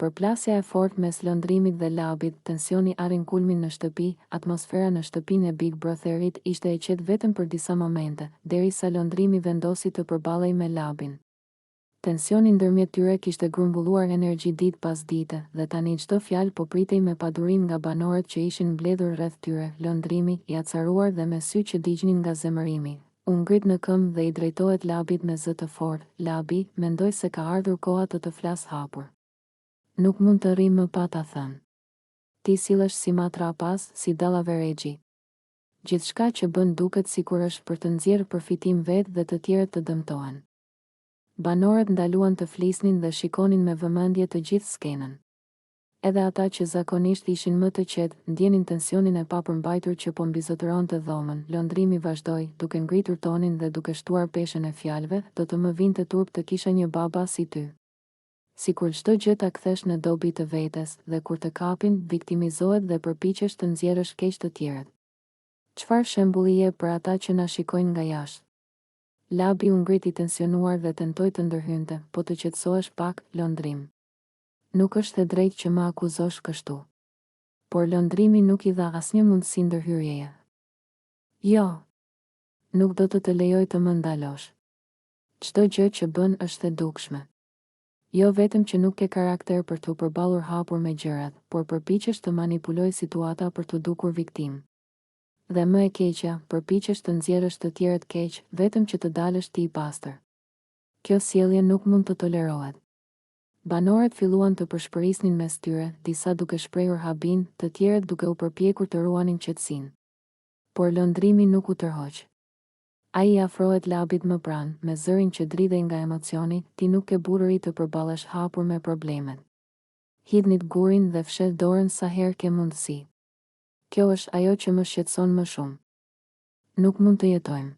Përplasja e fortë mes lëndrimit dhe labit, tensioni arrin kulmin në shtëpi, atmosfera në shtëpinë e Big Brotherit ishte e qetë vetëm për disa momente, derisa lëndrimi vendosi të përballej me labin. Tensioni ndërmjet tyre kishte grumbulluar energji ditë pas dite, dhe tani çdo fjalë po pritej me padurim nga banorët që ishin mbledhur rreth tyre. Lëndrimi, i acaruar dhe me sy që digjnin nga zemërimi, u ngrit në këmbë dhe i drejtohet labit me zë të fortë. Labi mendoi se ka ardhur koha të flas hapur. Nuk mund të rri më pa ta thënë. Ti sillesh si matra pas, si dallaveregji. Gjithçka që bën duket sikur është për të nxjerrë përfitim vetë dhe të tjerët të dëmtohen. Banorët ndaluan të flisnin dhe shikonin me vëmendje të gjithë skenën. Edhe ata që zakonisht ishin më të qetë, ndjenin tensionin e papërmbajtur që po mbizotëronte dhomën. Lëndrimi vazhdoi, duke ngritur tonin dhe duke shtuar peshën e fjalëve, do të më vinte turp të kisha një baba si ty. Sikur çdo gjë ta kthesh në dobi të vetes, dhe kur të kapin, viktimizohet dhe përpiqesh të nxjerrësh keq të tjerët. Çfarë shembulli je për ata që na shikojnë nga jashtë? Labi u ngriti tensionuar dhe tentoi të ndërhynte, po të qetësohesh pak, lëndrim. Nuk është e drejtë që më akuzosh kështu. Por lëndrimi nuk i dha asnjë mundësi ndërhyrjeje. Jo. Nuk do të lejoj të më ndalosh. Çdo gjë që bën është e dukshme. Jo vetëm që nuk ke karakter për të përballur hapur me gjërat, por përpiqesh të manipuloj situata për të dukur viktim. Dhe më e keqja, përpiqesh të nxjerrësh të tjerët keq, vetëm që të dalësh ti i pastër. Kjo sjellje nuk mund të tolerohet. Banorët filluan të përshpërisnin mes tyre, disa duke shprehur habin, të tjerët duke u përpjekur të ruanin qetësinë. Por lëndrimi nuk u tërhoq. Ai i afrohet labit më pranë, me zërin që dridhej nga emocioni, ti nuk ke burri të përballesh hapur me problemet. Hidhnit gurin dhe fshet dorën sa herë ke mundësi. Kjo është ajo që më shqetëson më shumë. Nuk mund të jetojmë.